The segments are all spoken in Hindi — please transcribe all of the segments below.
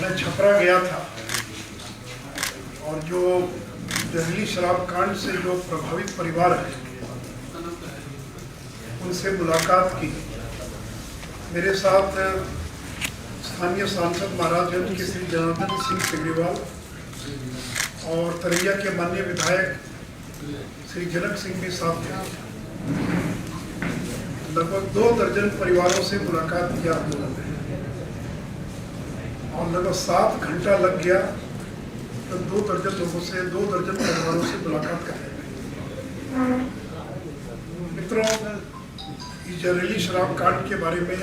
मैं छपरा गया था और जो जहरीली शराब कांड से जो प्रभावित परिवार है उनसे मुलाकात की। मेरे साथ स्थानीय सांसद महाराजगंज के श्री जनार्दन सिंह सिग्रीवाल और तरैया के माननीय विधायक श्री जनक सिंह भी साथ थे। लगभग 2 दर्जन परिवारों से मुलाकात किया और लगभग 7 घंटा लग गया तो 2 दर्जन लोगों से 2 दर्जन परिवारों से मुलाकात करने में। मित्रों, इस जहरीली शराब कांड के बारे में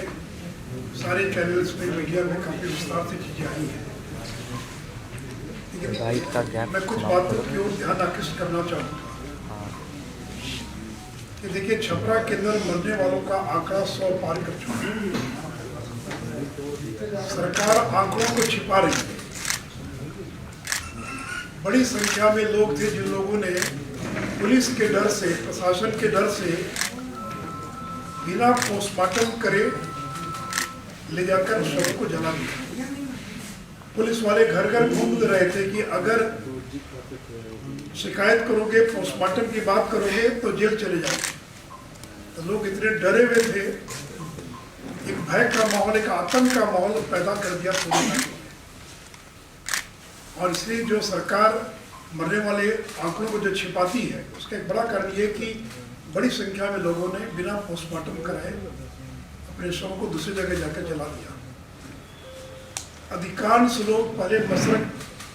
सारे चैनल्स में, मीडिया में काफी विस्तार से चीजें आई हैं, लेकिन मैं कुछ बातों की ओर ध्यान आकृष्ट करना चाहूँगा कि देखिए, छपरा के अंदर मरने वालों का आंकड़ा 100 पार कर चुका है। सरकार आंकड़ों को छिपा रही है। बड़ी संख्या में लोग थे जिन लोगों ने पुलिस के डर से, प्रशासन के डर से बिना पोस्टमार्टम करे ले जाकर शव को जला दिया। पुलिस वाले घर घर घूम रहे थे कि अगर शिकायत करोगे, पोस्टमार्टम की बात करोगे तो जेल चले जाओगे। तो लोग इतने डरे हुए थे, एक भय का माहौल, एक आतंक का माहौल पैदा कर दिया पुलिस। और इसलिए जो सरकार मरने वाले आंकड़ों को जो छिपाती है, उसका एक बड़ा कारण ये कि बड़ी संख्या में लोगों ने बिना पोस्टमार्टम कराए अपने शव को दूसरी जगह जाकर जला दिया। अधिकांश लोग पहले मसरक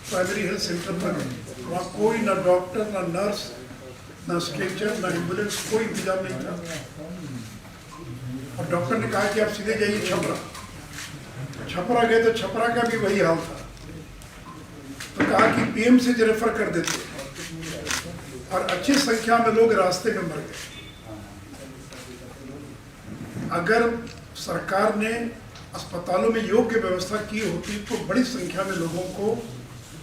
प्राइमरी हेल्थ सेंटर पर गए। वहाँ कोई ना डॉक्टर, ना नर्स, ना स्ट्रेचर, ना एम्बुलेंस, कोई इंतजाम नहीं था। और डॉक्टर ने कहा कि आप सीधे जाइए छपरा। छपरा गए तो छपरा का भी वही हाल था। तो कहा कि पीएम से रेफर कर देते, और अच्छी संख्या में लोग रास्ते में मर गए। अगर सरकार ने अस्पतालों में योग्य व्यवस्था की होती तो बड़ी संख्या में लोगों को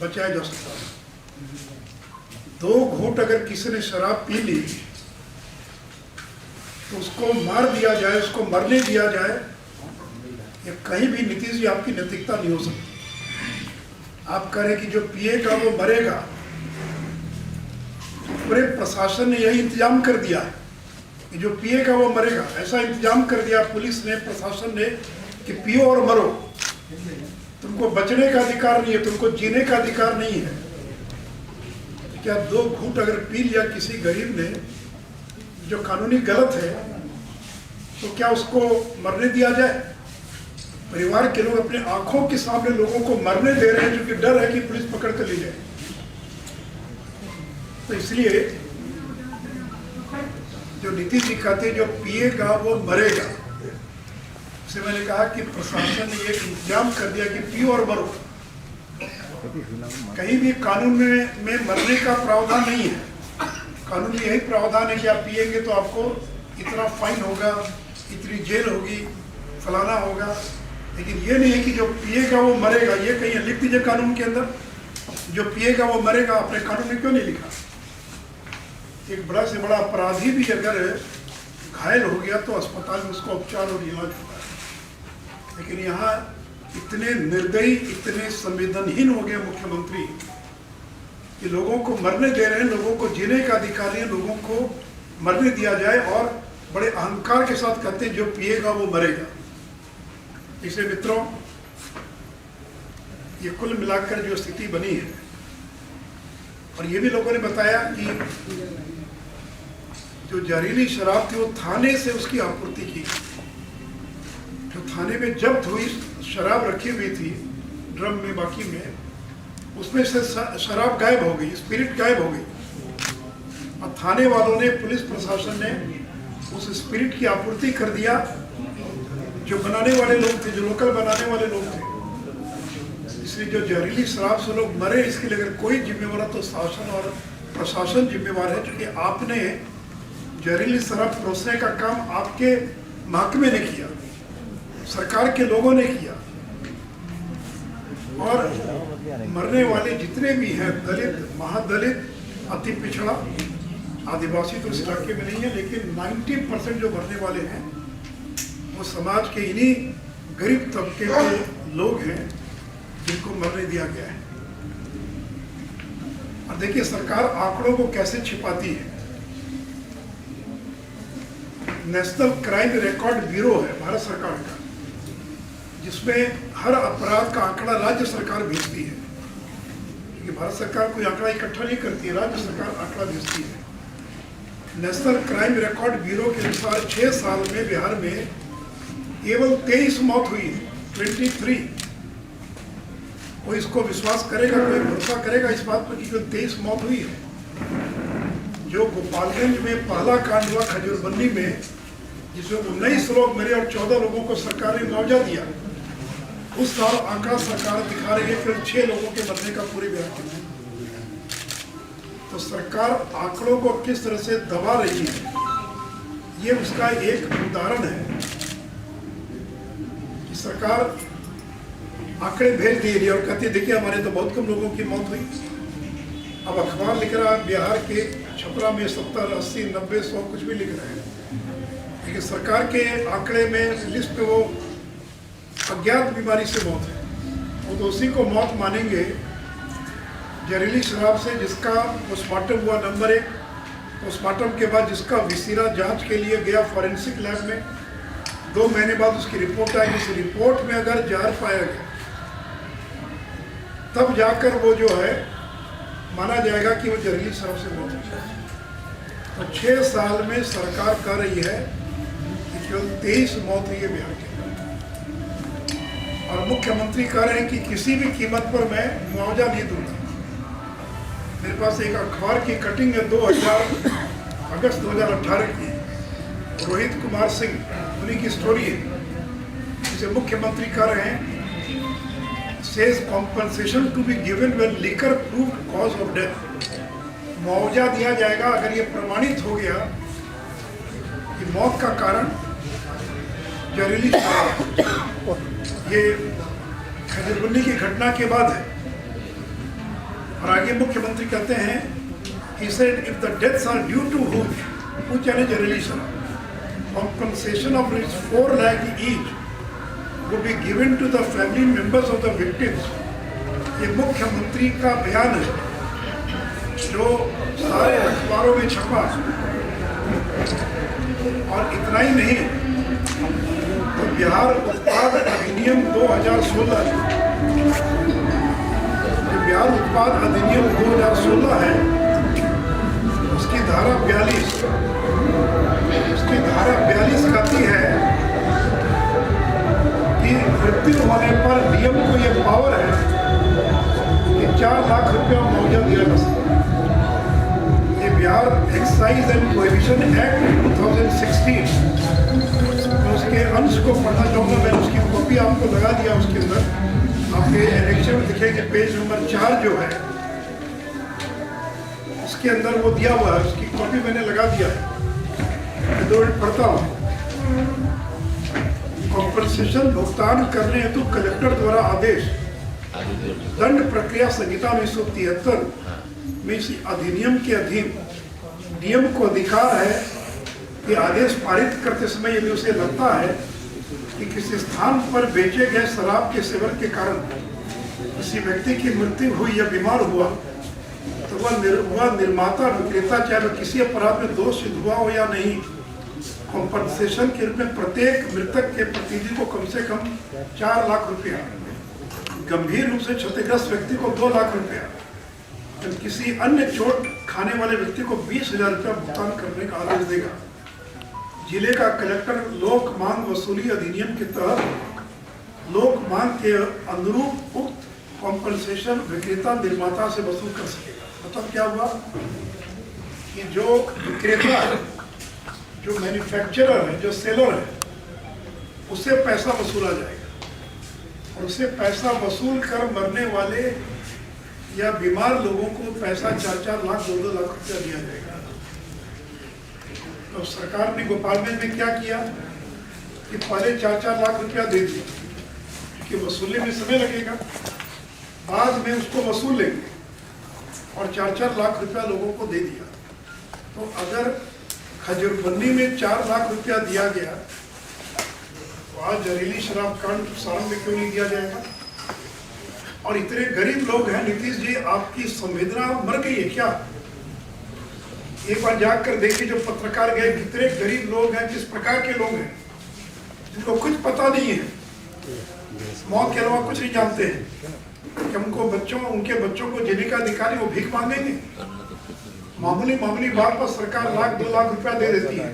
बचाया जा सकता है। 2 घूंट अगर किसी ने शराब पी ली तो उसको मार दिया जाए, उसको मरने दिया जाए, ये कहीं भी नीतीश जी आपकी नैतिकता नहीं हो सकती। आप करें कि जो पिएगा वो मरेगा। पूरे प्रशासन ने यही इंतजाम कर दिया है कि जो पिएगा वो मरेगा। ऐसा इंतजाम कर दिया पुलिस ने, प्रशासन ने कि पियो और मरो। तुमको बचने का अधिकार नहीं है, तुमको जीने का अधिकार नहीं है। क्या 2 घूंट अगर पी लिया किसी गरीब ने, जो कानूनी गलत है, तो क्या उसको मरने दिया जाए? परिवार के लोग अपने आंखों के सामने लोगों को मरने दे रहे हैं, जो कि डर है कि पुलिस पकड़ कर ले जाए। तो इसलिए जो नीतीश जी कहते हैं जो पिएगा वो मरेगा, से मैंने कहा कि प्रशासन ने ये इंतजाम कर दिया कि पियो और मरो। कहीं भी कानून में मरने का प्रावधान नहीं है। कानून में यही प्रावधान है कि आप पिएंगे तो आपको इतना फाइन होगा, इतनी जेल होगी, फलाना होगा। लेकिन ये नहीं है कि जो पिएगा वो मरेगा। ये कहीं लिख दीजिए कानून के अंदर, जो पिएगा वो मरेगा। आपने कानून में क्यों नहीं लिखा? एक बड़ा से बड़ा अपराधी भी अगर घायल हो गया तो अस्पताल में उसका उपचार और इलाज होता है। लेकिन यहाँ इतने निर्दयी, इतने संवेदनहीन हो गए मुख्यमंत्री कि लोगों को मरने दे रहे हैं, लोगों को जीने का अधिकार नहीं है, लोगों को मरने दिया जाए, और बड़े अहंकार के साथ कहते हैं जो पिएगा वो मरेगा। इसलिए मित्रों, ये कुल मिलाकर जो स्थिति बनी है, और ये भी लोगों ने बताया कि जो जहरीली शराब थी वो थाने से उसकी आपूर्ति की। जो थाने में जब्त हुई शराब रखी हुई थी ड्रम में, बाकी में, उसमें से शराब गायब हो गई, स्पिरिट गायब हो गई। और थाने वालों ने, पुलिस प्रशासन ने उस स्पिरिट की आपूर्ति कर दिया। जो बनाने वाले लोग थे, जो लोकल बनाने वाले लोग थे। इसलिए जो जहरीली शराब से लोग मरे, इसके लिए अगर कोई जिम्मेवार तो शासन और प्रशासन जिम्मेवार है, क्योंकि आपने जहरीली शराब परोसने का काम आपके महकमे ने किया, सरकार के लोगों ने किया। और मरने वाले जितने भी हैं, दलित, महादलित, अति पिछड़ा, आदिवासी तो इस इलाके में नहीं है, लेकिन 90% जो मरने वाले हैं वो समाज के इन्हीं गरीब तबके के लोग हैं जिनको मरने दिया गया है। और देखिए सरकार आंकड़ों को कैसे छिपाती है। नेशनल क्राइम रिकॉर्ड ब्यूरो है भारत सरकार का, जिसमें हर अपराध का आंकड़ा राज्य सरकार भेजती है, क्योंकि भारत सरकार कोई आंकड़ा इकट्ठा नहीं करती है, राज्य सरकार आंकड़ा भेजती है। नेशनल क्राइम रिकॉर्ड ब्यूरो के अनुसार 6 साल में बिहार में केवल 23 मौत हुई है, 23। कोई इसको विश्वास करेगा, कोई भरोसा करेगा इस बात पर कि केवल 23 मौत हुई है। जो गोपालगंज में पहला कांड हुआ खजूरबन्नी में, जिसमें 19 लोग मरे और 14 लोगों को सरकार ने मुआवजा दिया, उस साल आंकड़ा सरकार दिखा रही है केवल 6 लोगों के मरने का पूरे बिहार में। तो सरकार आंकड़ों को किस तरह से दबा रही है, ये उसका एक उदाहरण है कि सरकार आंकड़े भेज दे रही है और कहती है देखिए हमारे तो बहुत कम लोगों की मौत हुई। अब अखबार लिख रहा है बिहार के छपरा में 70, 80, 90, 100 कुछ भी लिख रहे हैं, लेकिन सरकार के आंकड़े में लिस्ट पे वो अज्ञात बीमारी से मौत है, वो तो उसी को मौत मानेंगे जहरीली शराब से, जिसका पोस्टमार्टम हुआ नंबर 1, पोस्टमार्टम के बाद जिसका विसीरा जांच के लिए गया फॉरेंसिक लैब में, 2 महीने बाद उसकी रिपोर्ट आई। इस रिपोर्ट में अगर जहर पाया गया तब जाकर वो जो है माना जाएगा कि वो जहरीली शराब से मौत हुई। तो 6 साल में सरकार कह रही है कि केवल 23 मौत हुई है बिहार के, और मुख्यमंत्री कह रहे हैं कि किसी भी कीमत पर मैं मुआवजा नहीं दूंगा। मेरे पास एक अखबार की कटिंग है अगस्त 2018 की, रोहित कुमार सिंह, उन्हीं की स्टोरी है, जिसे मुख्यमंत्री कह रहे हैं says compensation to be given when liquor proved cause of death. मुआवजा दिया जाएगा अगर ये प्रमाणित हो गया कि मौत का कारण जहरीली शराब। ये खजूरबन्नी की घटना के बाद है। और आगे मुख्यमंत्री कहते हैं he said if the deaths are due to which यानी जहरीली शराब, compensation of 4 lakh each would be given to the family members of the victims। ये मुख्यमंत्री का बयान है जो सारे अखबारों में छपा। और इतना ही नहीं, तो बिहार उत्पाद अधिनियम 2016, बिहार उत्पाद अधिनियम 2016 है, उसकी धारा 42 कहती है कि मृत्यु होने पर डीएम को ये पावर है कि 4 लाख रुपया मुआवजा दिया जा सकता है। ये Bihar excise and prohibition act 2016, मैं उसके अंश को पढ़ना चाहूँगा। मैंने उसकी कॉपी आपको लगा दिया, उसके अंदर आपके एनेक्शन में दिखेंगे पेज नंबर 4 जो है उसके अंदर वो दिया हुआ है, उसकी कॉपी मैंने लगा दिया है, मैं 2 मिनट पढ़ता हूँ। कॉम्पनसेशन भुगतान करने हेतु कलेक्टर द्वारा आदेश, दंड प्रक्रिया संहिता 1973 में इस अधिनियम के अधीन डीएम को अधिकार है कि आदेश पारित करते समय यदि उसे लगता है कि किसी स्थान पर बेचे गए शराब के सेवन के कारण किसी व्यक्ति की मृत्यु हुई या बीमार हुआ, तो वह निर्माता विक्रेता चाहे वह किसी अपराध में दोष सिद्ध हुआ हो या नहीं, कॉम्पनसेशन के रूप में प्रत्येक मृतक के प्रतिनिधि को कम से कम 4 लाख रुपया, गंभीर रूप से क्षतिग्रस्त व्यक्ति को 2 लाख रुपया, तो किसी अन्य चोट खाने वाले व्यक्ति को 20,000 रुपया भुगतान करने का आदेश देगा। जिले का कलेक्टर लोक मांग वसूली अधिनियम के तहत लोक मांग के अनुरूप उक्त कॉम्पनसेशन विक्रेता निर्माता से वसूल कर सकेगा। मतलब क्या हुआ कि जो विक्रेता है, जो मैन्युफैक्चरर है, जो सेलर है, उससे पैसा वसूला जाएगा और उससे पैसा वसूल कर मरने वाले या बीमार लोगों को पैसा 4-4 लाख 2-2 लाख रुपया दिया जाएगा। तो सरकार ने गोपालगंज में क्या किया कि पहले 4-4 लाख रुपया दे दिया, क्योंकि वसूलने में समय लगेगा, बाद में उसको वसूल लेंगे, और 4-4 लाख रुपया लोगों को दे दिया। तो अगर खजूरबन्नी में 4 लाख रुपया दिया गया, तो आज जहरीली शराब कांड साल में क्यों नहीं दिया जाएगा? और इतने गरीब लोग हैं। नीतीश जी, आपकी संवेदना मर गई है क्या? एक बार जाकर देखिए, जो पत्रकार गए, कितने गरीब लोग हैं, किस प्रकार के लोग हैं, जिनको कुछ पता नहीं है, मौत के अलावा कुछ नहीं जानते हैं कि उनके बच्चों को जीविका अधिकारी वो भीख मांगेंगे। मामूली बात पर सरकार लाख 2 लाख रुपया दे देती है।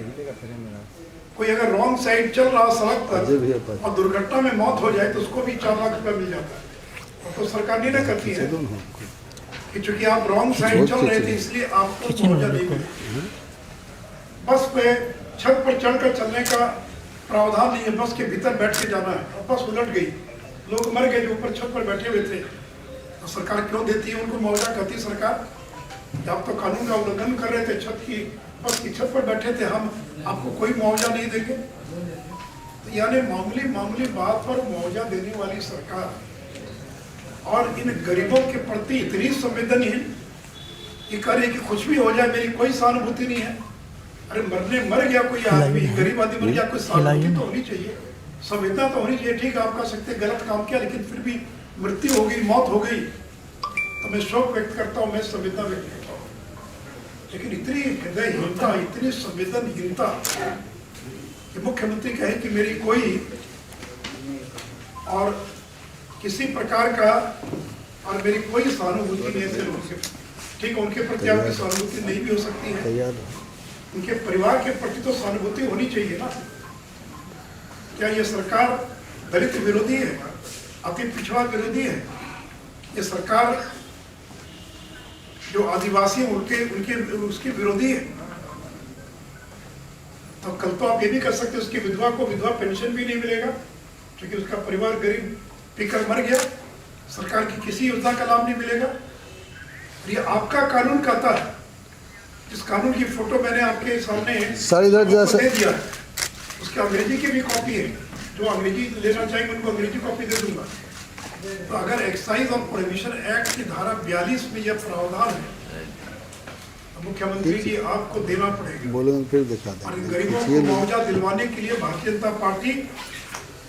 कोई अगर रॉन्ग साइड चल रहा सड़क पर और दुर्घटना में मौत हो जाए तो उसको भी 4 लाख रुपया मिल जाता है। तो सरकार नहीं ना करती है कि चूंकि आप रॉन्ग साइड चल रहे थे इसलिए आपको मुआवजा नहीं मिले। बस पे छत पर चढ़कर चलने का प्रावधान नहीं है, बस के भीतर बैठ के जाना है और बस उलट गई, लोग मर गए जो ऊपर छत पर बैठे हुए थे। तो सरकार क्यों देती है उनको मुआवजा? कहती सरकार कि आप तो कानून का उल्लंघन कर रहे थे, बस की छत पर बैठे थे, हम आपको कोई मुआवजा नहीं देंगे। तो यानी मामूली बात पर मुआवजा देने वाली सरकार और इन गरीबों के प्रति इतनी संवेदनहीन कि करे कि कुछ भी हो जाए मेरी कोई सहानुभूति नहीं है। अरे मर गया कोई आदमी, गरीब आदमी मर गया, कोई सहानुभूति तो होनी चाहिए, संवेदना तो होनी चाहिए। ठीक है, आप कह सकते गलत काम किया, लेकिन फिर भी मृत्यु हो गई, मौत हो गई, तो मैं शोक व्यक्त करता हूँ, मैं संवेदना व्यक्त करता हूँ। लेकिन इतनी हृदयहीनता, इतनी संवेदनहीनता कि मुख्यमंत्री कहे कि मेरी कोई और किसी प्रकार का और मेरी कोई सहानुभूति नहीं है। ठीक है, उनके प्रति आपकी सहानुभूति नहीं भी हो सकती है, उनके परिवार के प्रति तो सहानुभूति होनी चाहिए ना। क्या ये सरकार दलित विरोधी है, अति पिछड़ा विरोधी है? ये सरकार जो आदिवासी उनके उसके विरोधी है? तो कल तो आप ये भी कर सकते, उसकी विधवा को विधवा पेंशन भी नहीं मिलेगा क्योंकि उसका परिवार गरीब पीकर मर गया, सरकार की किसी योजना का लाभ नहीं मिलेगा। ये आपका कानून कहता है, जिस कानून की फोटो मैंने आपके सामने दे दिया है, उसकी अंग्रेजी की भी कॉपी है, जो अंग्रेजी लेना चाहेंगे उनको अंग्रेजी कॉपी दे दूंगा। तो अगर एक्साइज और प्रोहिबिशन एक्ट की धारा 42 में यह प्रावधान है तो मुख्यमंत्री जी आपको देना पड़ेगा। बोलेंगे फिर दिखा दें। और गरीबों को मुआवजा दिलवाने के लिए भारतीय जनता पार्टी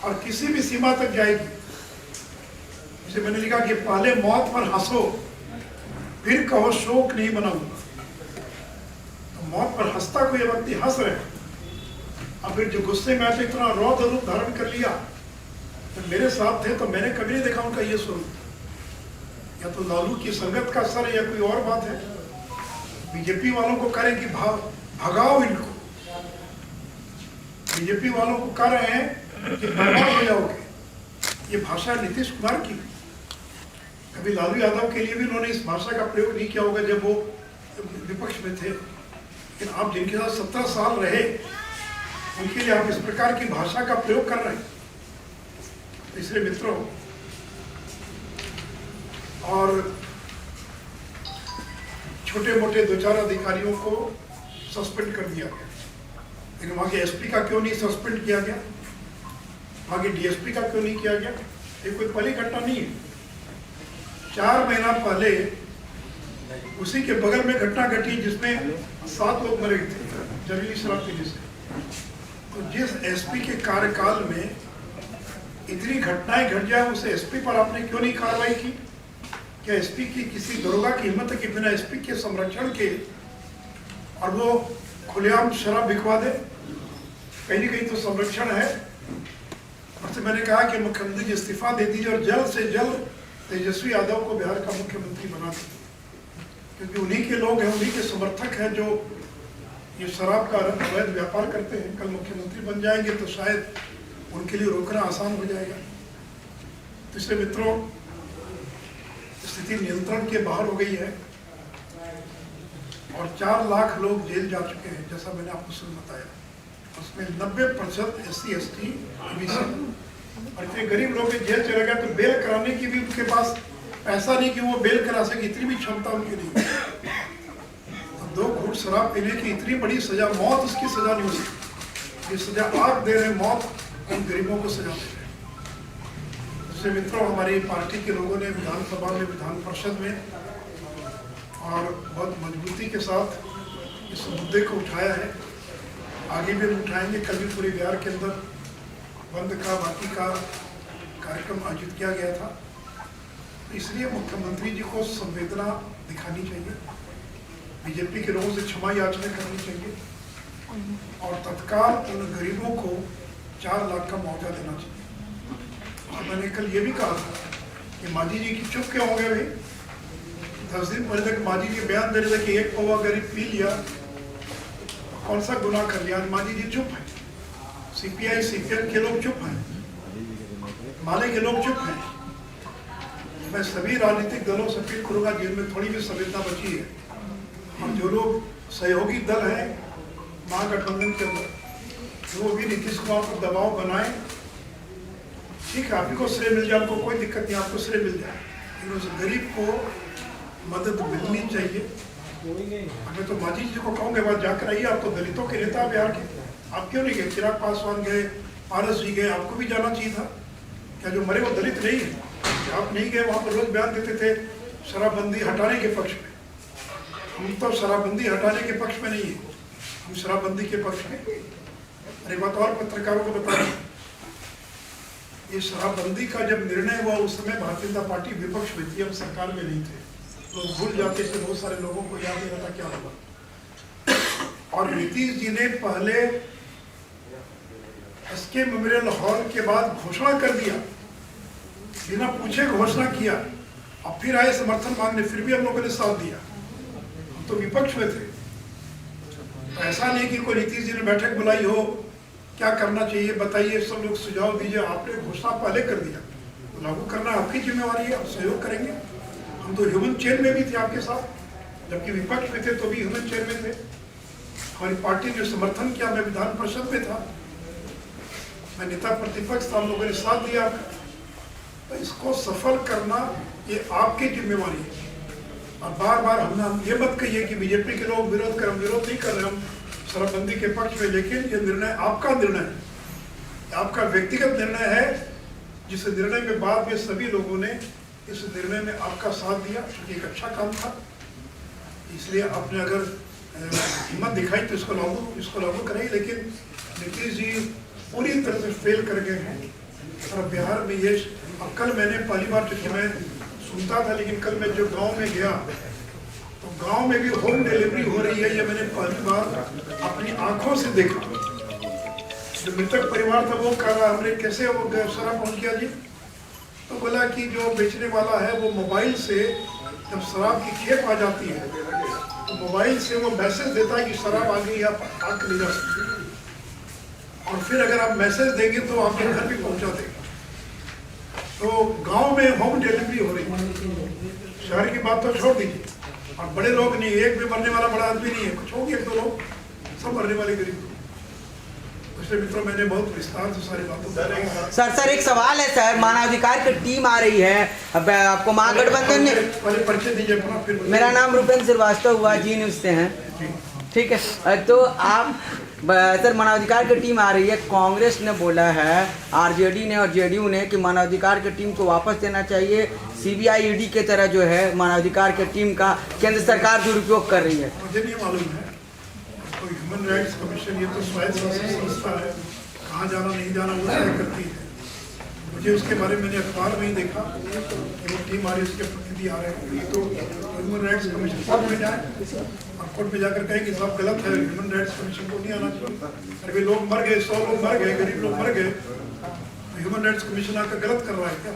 और किसी भी सीमा तक जाएगी। जैसे मैंने लिखा कि पहले मौत पर हंसो फिर कहो शोक नहीं मनाऊंगा। तो मौत पर हंसता कोई व्यक्ति हंस रहे और फिर जो गुस्से में आते इतना रौद्र रूप धारण कर लिया, तो मेरे साथ थे तो मैंने कभी नहीं देखा उनका ये स्वरूप। या तो लालू की संगत का असर है या कोई और बात है। बीजेपी वालों को कह रहे हैं कि भगाओ इनको, बीजेपी वालों को कह रहे हैं कि बर्बाद हो जाओगे। ये भाषा नीतीश कुमार की। कभी लालू यादव के लिए भी उन्होंने इस भाषा का प्रयोग नहीं किया होगा जब वो विपक्ष में थे, लेकिन आप जिनके साथ 17 साल रहे उनके लिए आप इस प्रकार की भाषा का प्रयोग कर रहे हैं। इसलिए मित्रों, और छोटे मोटे 2-4 अधिकारियों को सस्पेंड कर दिया गया, लेकिन वहाँ के एसपी का क्यों नहीं सस्पेंड किया गया, वहाँ के डीएसपी का क्यों नहीं किया गया? ये कोई पहली घटना नहीं है। 4 महीना पहले उसी के बगल में घटना घटी जिसमें 7 लोग मरे थे जहरीली शराब पीने से। तो जिस एसपी के कार्यकाल में इतनी घटनाएं घट जाए, उसे एसपी पर आपने क्यों नहीं कार्रवाई की? क्या एसपी की किसी दरोगा की हिम्मत है कि बिना एसपी के संरक्षण के और वो खुलेआम शराब बिकवा दे? कहीं न कहीं तो संरक्षण है। और से मैंने कहा कि मुख्यमंत्री जी इस्तीफा दे दीजिए और जल्द से जल्द तेजस्वी यादव को बिहार का मुख्यमंत्री बना दीजिए, क्योंकि उन्हीं के लोग हैं, उन्हीं के समर्थक हैं जो ये शराब का अवैध व्यापार करते हैं। कल मुख्यमंत्री बन जाएंगे तो शायद उनके लिए रोकना आसान हो जाएगा। तो इसलिए मित्रों, स्थिति नियंत्रण के बाहर हो गई है और 4 लाख लोग जेल जा चुके हैं, जैसा मैंने आपको शुरू बताया। उसमें 90% SC ST OBC और इतने गरीब लोग जेल चले गए तो बेल कराने की भी उनके पास पैसा नहीं कि वो बेल करा सके, इतनी भी क्षमता उनकी नहीं। तो 2 घूंट शराब पीने की इतनी बड़ी सजा, मौत उसकी सजा नहीं हो सकती। ये सजा आप दे रहे, मौत उन गरीबों को सजा दे रहे। इसलिए मित्रों, हमारी पार्टी के लोगों ने विधानसभा में, विधान परिषद में और बहुत मजबूती के साथ इस मुद्दे को उठाया है। आगे भी हम उठाएंगे। कल भी पूरे बिहार के अंदर बंद का बाकी का कार्यक्रम आयोजित किया गया था इसलिए मुख्यमंत्री जी को संवेदना दिखानी चाहिए, बीजेपी के लोगों से क्षमा याचना करनी चाहिए और तत्काल उन गरीबों को 4 लाख का मुआवजा देना चाहिए। और मैंने कल ये भी कहा था कि मांझी जी की चुप क्यों हो गए भाई? 10 दिन पहले तक मांझी जी बयान दे रहे थे कि 1 पौवा गरीब पी लिया, कौन सा गुनाह कर लिया? आज मांझी जी चुप है, सीपीआई सीपीएम के लोग चुप हैं, माले के लोग चुप हैं। मैं सभी राजनीतिक दलों से अपील करूंगा जिनमें थोड़ी भी संवेदना बची है, हम जो लोग सहयोगी दल हैं महागठबंधन के अंदर, जो भी नीतीश कुमार पर दबाव बनाए, ठीक है आप ही को श्रेय मिल जाए, आपको कोई दिक्कत नहीं, आपको श्रेय मिल जाए, लेकिन उस गरीब को मदद मिलनी चाहिए। मैं तो मांझी जी को कहूँगे बात जाकर आइए, आप तो दलितों के नेता बिहार के, आप क्यों नहीं गए? चिराग पासवान गए, पारस जी गए, आपको भी जाना चाहिए था। क्या जो मरे वो दलित नहीं है? आप नहीं गए वहाँ पर, रोज बयान देते थे शराबबंदी हटाने के पक्ष में। हम तो शराबबंदी हटाने के पक्ष में नहीं है, हम शराबबंदी के पक्ष में। अरे बात और पत्रकारों को बता दें, ये शराबबंदी का जब निर्णय हुआ उस समय भारतीय जनता पार्टी विपक्ष में थी, हम सरकार में नहीं थे, लोग भूल जाते थे, बहुत सारे लोगों को याद नहीं रहता क्या हुआ। और नीतीश जी ने पहले एसके मेमोरियल हॉल के बाद घोषणा कर दिया, बिना पूछे घोषणा किया, अब फिर आए समर्थन मांगने, फिर भी हम लोगों ने साथ दिया, हम तो विपक्ष में थे। तो ऐसा नहीं कि कोई नीतीश जी ने बैठक बुलाई हो, क्या करना चाहिए बताइए, सब लोग सुझाव दीजिए, आपने घोषणा पहले कर दिया, तो लागू करना आपकी जिम्मेवारी है, आप सहयोग करेंगे। हम तो ह्यूमन चेन में भी थे आपके साथ, जबकि विपक्ष में थे तो भी ह्यूमन चेन में थे, हमारी पार्टी ने समर्थन किया, मैं विधान परिषद में था, मैं नेता प्रतिपक्ष था, हम लोगों ने साथ दिया। तो इसको सफल करना ये आपकी जिम्मेवारी है। और बार बार हम ये मत कहिए कि बीजेपी के लोग विरोध कर, हम विरोध नहीं कर रहे, हम शराबबंदी के पक्ष में, लेकिन ये निर्णय आपका निर्णय है, आपका व्यक्तिगत निर्णय है, जिस निर्णय में बाद में सभी लोगों ने इस निर्णय में आपका साथ दिया, क्योंकि एक अच्छा काम था। इसलिए आपने अगर हिम्मत दिखाई तो इसको लागू करेंगे, लेकिन नीतीश जी पूरी तरह से फेल कर गए हैं। और बिहार में ये, अब कल मैंने पहली बार, चूंकि मैं सुनता था, लेकिन कल मैं जो गांव में गया तो गांव में भी होम डिलीवरी हो रही है, ये मैंने पहली बार अपनी आंखों से देखा। जो मृतक परिवार था वो कह रहा, हमने कैसे वो शराब पहुंच गया जी? तो बोला कि जो बेचने वाला है वो मोबाइल से, जब शराब की खेप आ जाती है तो मोबाइल से वो मैसेज देता है कि शराब आ गई, आप आग ले जा सकते हैं, और फिर अगर आप मैसेज देंगे तो आपके घर भी पहुंचा देंगे। तो गांव में होम डिलीवरी हो रही है, शहर की बात तो छोड़ दीजिए, और बड़े लोग नहीं, एक भी मरने वाला बड़ा आदमी नहीं है, कुछ हो गया 1-2 लोग, सब मरने वाले गरीब लोग। इसलिए मित्रों मैंने बहुत विस्तार से सारी बातों सर एक सवाल है सर, मानवाधिकार की टीम आ रही है, अब आपको महागठबंधन ने, पहले परिचय दीजिए अपना, फिर। मेरा नाम रूपेंद्र श्रीवास्तव हुआ, जी न्यूज़ से हैं, ठीक है। तो आप सर, मानवाधिकार की टीम आ रही है, कांग्रेस ने बोला है, आरजेडी ने और जेडीयू ने, कि मानवाधिकार की टीम को वापस देना चाहिए, सीबीआई ईडी के तरह जो है मानवाधिकार की टीम का केंद्र सरकार दुरुपयोग कर रही है। मुझे नहीं मालूम है, तो ह्यूमन राइट्स कमीशन ये तो स्वायत्त संस्था है, कहाँ जाना नहीं जाना वो तय करती है। मुझे उसके बारे में मैंने अखबार में ही देखा कि वो टीम आ रही है, उसके प्रतिनिधि आ रहे हैं, ये तो ह्यूमन राइट्स कमीशन कोर्ट में जाए और कोर्ट में जाकर कहें कि सब गलत है, ह्यूमन राइट्स कमीशन को नहीं आना चाहिए। अरे लोग मर गए, 100 लोग मर गए, गरीब लोग मर गए, तो ह्यूमन राइट्स कमीशन आकर गलत कर रहा है क्या?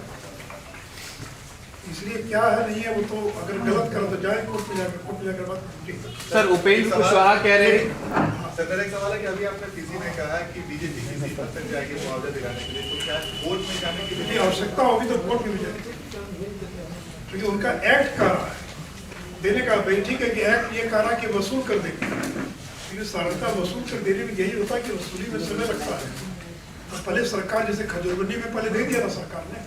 इसलिए क्या है नहीं है, वो तो अगर गलत करो तो जाए कोर्ट में जाकर बात। सर उपेंद्र कुशवाहा कह रहे हैं, सर मेरा एक सवाल है कि अभी आपने किसी ने कहा कि बीजेपी की सीट पर जाएगी मुआवजा दिलाने के लिए, तो क्या कोर्ट में जाने की यदि आवश्यकता होगी तो कोर्ट में भी जाएगी, क्योंकि उनका एक्ट कह रहा है देने का। ठीक है कि एक्ट ये कह रहा है कि वसूल कर देंगे, क्योंकि साधारणतः वसूल कर देने में यही होता है कि वसूली में समय लगता है। तो पहले सरकार, जैसे खजूरबंदी में पहले दे दिया था सरकार ने,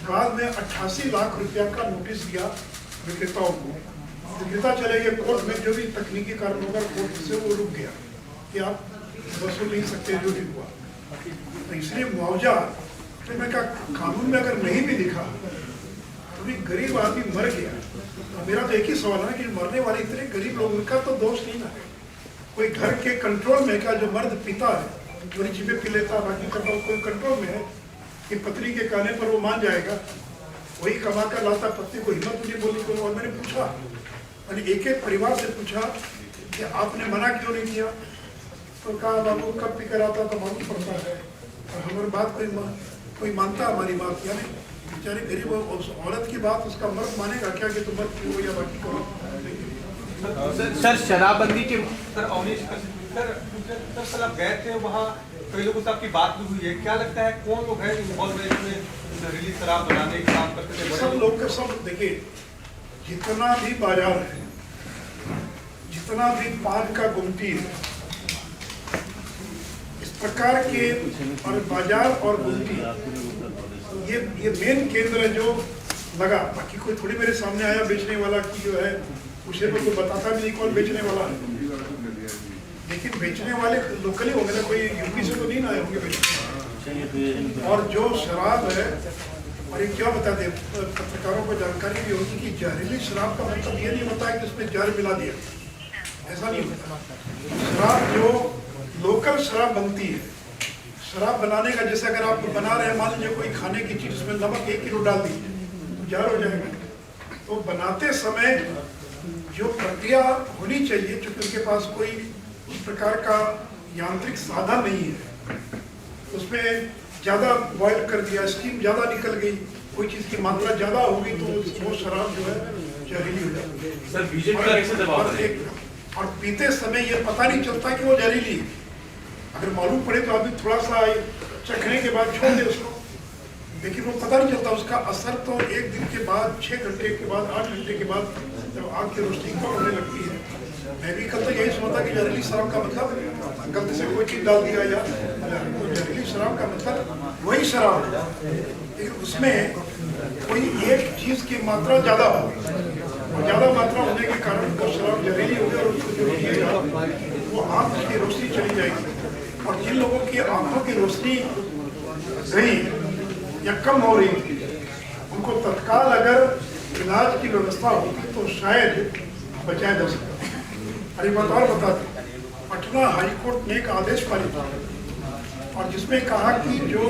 बाद में 88 लाख रुपया का नोटिस दिया विक्रेताओं को, विक्रेता चले गए कोर्ट में, जो भी तकनीकी कारण होगा कोर्ट से वो रुक गया कि आप वसूल नहीं सकते, जो भी हुआ। तो इसलिए मुआवजा, तो मैं कहा कानून में अगर नहीं भी लिखा, अभी गरीब आदमी मर गया, तो मेरा तो एक ही सवाल है कि मरने वाले इतने गरीब लोग, उनका तो दोष नहीं ना। कोई घर के कंट्रोल में क्या, जो मर्द पिता है, पूरी चीजें पी लेता, बाकी करता, कोई कंट्रोल में है कि पत्नी के कहने पर वो मान जाएगा, वही कमा कर लाता, पत्नी को हिम्मत नहीं बोलने को। और मैंने पूछा, मैंने एक एक परिवार से पूछा कि आपने मना क्यों नहीं किया, तो कहा बाबू कब पी कर आता तो मालूम पड़ता है, और हमारी बात कोई मानता हमारी बात, यानी बेचारी गरीब उस औरत की बात उसका मर्द मानेगा क्या कि तुम मत पियो या बाकी करो। सर शराबबंदी के सर अवनीश सर आप गए थे वहाँ, कई लोगों से आपकी बात भी हुई है, क्या लगता है कौन लोग हैं इन्वॉल्व है इसमें, जहरीली शराब बनाने का काम करते थे? सब लोग का सब देखिए, जितना भी बाजार है, जितना भी पान का गुमटी है, इस प्रकार के और बाजार और गुमटी, ये मेन केंद्र है जो लगा। बाकी कोई थोड़ी मेरे सामने आया बेचने वाला की जो है उसे तो कोई बताता भी नहीं कौन बेचने वाला है, लेकिन बेचने वाले लोकली होंगे ना, कोई यूपी से तो नहीं आए होंगे बेचने। और जो शराब है, और ये क्या बता दें पत्रकारों को जानकारी भी होगी कि जहरीली शराब का मतलब ये नहीं होता है कि उसमें जहर मिला दिया, ऐसा नहीं होता। शराब जो लोकल शराब बनती है, शराब बनाने का, जैसे अगर आप बना रहे हैं, मान लीजिए कोई खाने की चीज, उसमें नमक 1 किलो डाल दीजिए तो जहर हो जाएगा। तो बनाते समय जो प्रक्रिया होनी चाहिए, क्योंकि उनके पास कोई इस प्रकार का यांत्रिक साधन नहीं है, उसमें ज़्यादा बॉयल कर दिया, स्टीम ज़्यादा निकल गई, कोई चीज़ की मात्रा ज़्यादा होगी तो वो शराब जो है जहरीली हो जाती है। सर बीजेपी का कैसे दबाव है? और पीते समय ये पता नहीं चलता कि वो जहरीली है। अगर मालूम पड़े तो अभी थोड़ा सा चखने के बाद छोड़ दे उसको, लेकिन वो पता नहीं चलता उसका असर तो 1 दिन के बाद, 6 घंटे के बाद, 8 घंटे के बाद जब आग की रोशनी कम होने लगती है। मैं भी कल तो यही समझता कि जहरीली शराब का मतलब गलती से कोई चीज़ डाल दिया या तो जहरीली शराब का मतलब वही शराब है, लेकिन उसमें कोई एक चीज़ की मात्रा ज़्यादा हो, और ज़्यादा मात्रा होने के कारण वो शराब जहरीली हो गई और उसको जो पिएगा वो आँख की रोशनी चली जाएगी। और जिन लोगों की आँखों की रोशनी गई या कम हो रही थी, उनको तत्काल अगर इलाज की व्यवस्था होती तो शायद बचाया जा सकता। अरे बात और बता दें, पटना हाईकोर्ट ने एक आदेश पारित किया और जिसमें कहा कि जो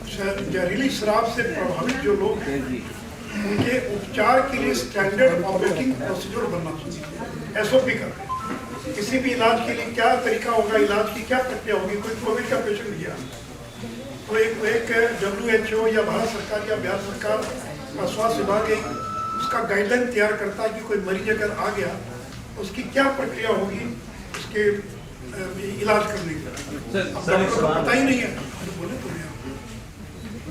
जहरीली शराब से प्रभावित जो लोग हैं उनके उपचार के लिए स्टैंडर्ड ऑपरेटिंग प्रोसीजर बनना चाहिए, SOP का। किसी भी इलाज के लिए क्या तरीका होगा, इलाज की क्या प्रक्रिया होगी। कोई कोविड का पेशेंट गया तो एक WHO या भारत सरकार या बिहार सरकार का स्वास्थ्य विभाग उसका गाइडलाइन तैयार करता है कि कोई मरीज अगर आ गया तो उसकी क्या प्रक्रिया होगी उसके इलाज करने की। डॉक्टर को पता ही नहीं है, बोले तो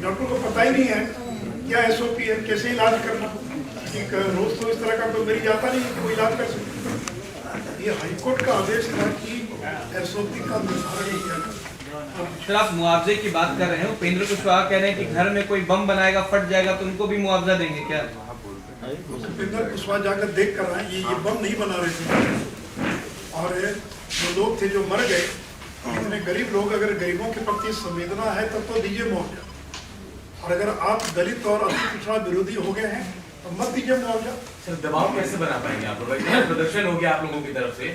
डॉक्टर को पता ही नहीं है क्या SOP है, कैसे इलाज करना। एक रोज तो इस तरह का कोई मरीज आता नहीं है कि वो इलाज कर सकते। ये हाईकोर्ट का आदेश था कि SOP का निर्धारण किया गया। सर आप मुआवजे की बात कर रहे हैं, उपेंद्र कुशवाहा कह रहे हैं कि घर में कोई बम बनाएगा फट जाएगा तो उनको भी मुआवजा देंगे क्या? उपेंद्र कुशवाहा जाकर देख कर रहे हैं, ये बम नहीं बना रहे थे। और जो लोग थे जो मर गए, इतने गरीब लोग, अगर गरीबों के प्रति संवेदना है तब तो दीजिए मुआवजा, और अगर आप दलित और अति पिछड़ा विरोधी हो गए हैं तो मत दीजिए मुआवजा। सर दबाव कैसे बना पाएंगे आप लोग? इतना प्रदर्शन हो गया आप लोगों की तरफ से,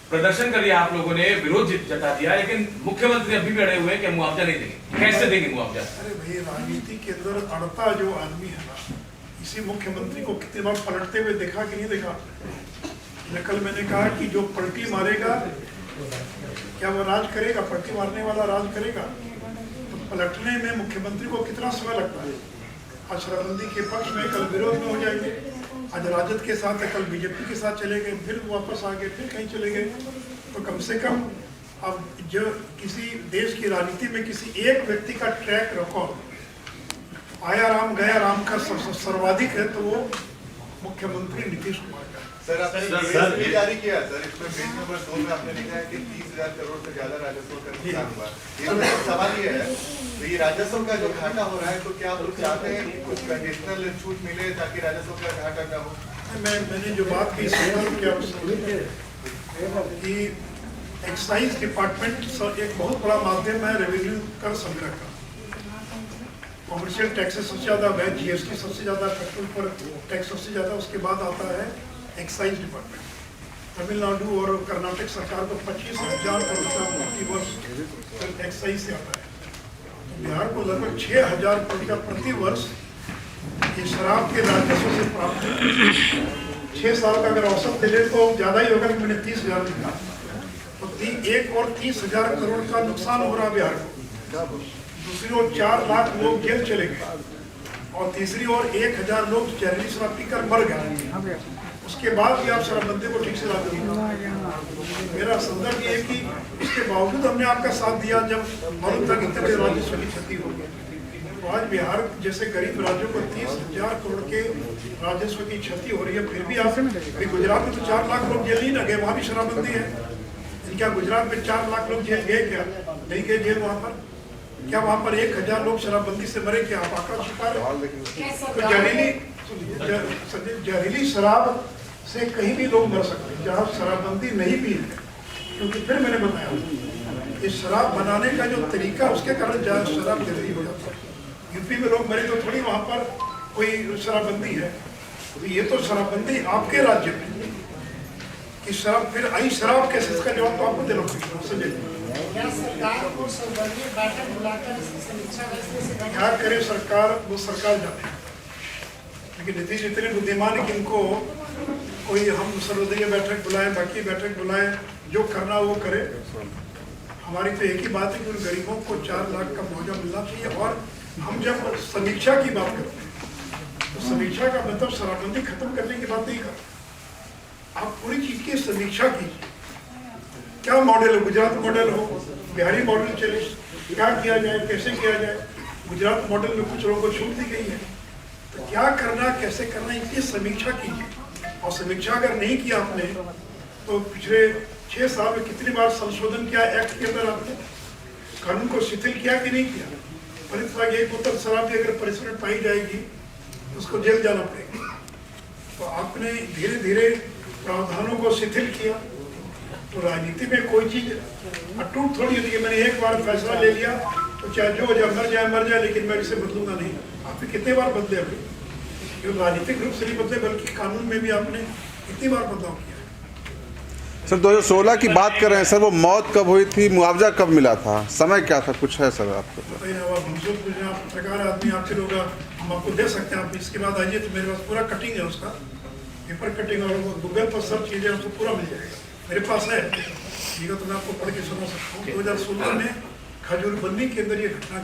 प्रदर्शन कर लिया आप लोगों ने, विरोध जता दिया, लेकिन मुख्यमंत्री अभी भी अड़े हुए हैं कि मुआवजा नहीं देंगे। कैसे देंगे मुआवजा? अरे भाई, राजनीति के अंदर अड़ता जो आदमी है ना, इसी मुख्यमंत्री को कितनी बार पलटते हुए देखा कि नहीं देखा। कल मैंने कहा कि जो पलटी मारेगा क्या वो राज करेगा? पलटी मारने वाला राज करेगा? तो पलटने में मुख्यमंत्री को कितना समय लगता है। आज शराबबंदी के पक्ष में, कल विरोध में हो जाएंगे, आज राजद के साथ है, कल बीजेपी के साथ चले गए, फिर वापस आ गए, फिर कहीं चले गए। तो कम से कम अब जो किसी देश की राजनीति में किसी एक व्यक्ति का ट्रैक रिकॉर्ड आया राम गया राम का सर्वाधिक है तो वो मुख्यमंत्री नीतीश कुमार का। सर आपने ये जारी किया सर, इसमें पेज नंबर 2 में आपने लिखा है कि 30,000 करोड़ से ज्यादा राजस्व का नुकसान हुआ। ये सवाल ये है, तो ये राजस्व का जो घाटा हो रहा है, तो क्या आप लोग चाहते हैं कि कुछ कंडीशनल छूट मिले ताकि राजस्व का घाटा न हो? मैंने जो बात की कि एक्साइज डिपार्टमेंट एक बहुत बड़ा माध्यम है रेवेन्यू कर संग्रह का। कॉमर्शियल टैक्सेस सबसे ज़्यादा, वैट GST सबसे ज़्यादा, पेट्रोल पर टैक्स सबसे ज़्यादा, उसके बाद आता है एक्साइज डिपार्टमेंट। तमिलनाडु और कर्नाटक सरकार को 25,000 करोड़ रुपया प्रति वर्ष एक्साइज से आता है। तो बिहार को लगभग 6,000 करोड़ रुपया प्रति वर्ष ये शराब के राजस्व से प्राप्त है। 6 साल का अगर औसत ले तो ज़्यादा ही होगा कि मैंने 30,000 लिखा, तो 1 और 30,000 करोड़ का नुकसान हो रहा बिहार को। दूसरी ओर 4 लाख लोग जेल चले गए और तीसरी ओर 1,000 लोग जहरीली शराब पीकर मर गए। उसके बाद भी आप शराबबंदी को ठीक से लागू नहीं। मेरा संदर्भ ये है कि इसके बावजूद हमने आपका साथ दिया जब मालूम था कि इतने राजस्व की क्षति होगी। तो आज बिहार जैसे गरीब राज्यों को 30,000 करोड़ के राजस्व की क्षति हो रही है, फिर भी आप गुजरात में तो 4 लाख लोग जेल ही न गए, वहाँ भी शराबबंदी है। क्या गुजरात में 4 लाख लोग जेल गए? क्या नहीं गए जेल? वहाँ पर क्या वहाँ पर 1,000 लोग शराबबंदी से मरे? क्या आप आंकड़ा छुपा रहे? तो जहरीली शराब से कहीं भी लोग मर सकते हैं जहाँ शराबबंदी नहीं भी है, क्योंकि फिर मैंने बताया कि शराब बनाने का जो तरीका, उसके कारण ज़्यादा शराब जहरीली हो जाता है। यूपी में लोग मरे तो थोड़ी वहाँ पर कोई शराबबंदी है। तो ये तो शराबबंदी आपके राज्य में कि शराब फिर आई शराब कैसे, इसका जवाब तो आपको देना पड़ेगा। समझे क्या सरकार को सर्वदलीय बैठक बुलाकर इसकी समीक्षा बैठक क्या करे सरकार, वो सरकार जाने। लेकिन नीतीश इतने बुद्धिमान है कि इनको कोई हम सर्वदलीय बैठक बुलाएं, बाकी बैठक बुलाएं, जो करना वो करे। हमारी तो एक ही बात है कि उन गरीबों को 4 लाख का मुआवजा मिलना चाहिए। और हम जब समीक्षा की बात करते हैं तो समीक्षा का मतलब शराबबंदी खत्म करने की बात नहीं करते। आप पूरी चीज की समीक्षा कीजिए। क्या मॉडल हो? गुजरात मॉडल हो, बिहारी मॉडल चले, क्या किया जाए, कैसे किया जाए? गुजरात मॉडल में कुछ लोगों को छूट दी गई है, तो क्या करना, कैसे करना, इसकी समीक्षा कीजिए। और समीक्षा अगर नहीं किया आपने तो पिछले 6 साल में कितनी बार संशोधन किया एक्ट के अंदर? आपने कानून को शिथिल किया कि नहीं किया? परिसर एक बोतल शराब भी अगर परिसर में पाई जाएगी तो उसको जेल जाना पड़ेगा। तो आपने धीरे धीरे प्रावधानों को शिथिल किया। तो राजनीति में कोई चीज अटूट थोड़ी होती है। मैंने एक बार फैसला ले लिया तो चाहे जो हो जाए मर जाए, लेकिन मैं इसे बदलूंगा नहीं। आपने कितने बार बदले अभी? क्योंकि राजनीतिक रूप से नहीं बदले, बल्कि कानून में भी आपने कितनी बार बदलाव किया। सर 2016 की बात कर रहे हैं सर, वो मौत कब हुई थी, मुआवजा कब मिला था, समय क्या था, कुछ है सर आपको? हमसे पूछे, आप पत्रकार आदमी, आपसे लोग, हम आपको दे सकते हैं। आप इसके बाद आइए तो मेरे पास पूरा कटिंग है उसका, पेपर कटिंग, और गूगल पर सर्च कीजिए, आपको पूरा मिल जाएगा। मेरे पास है, ठीक है, तो मैं आपको पढ़ के सुना सकता हूँ। 2016 में खजूर बंदी के अंदर ये घटना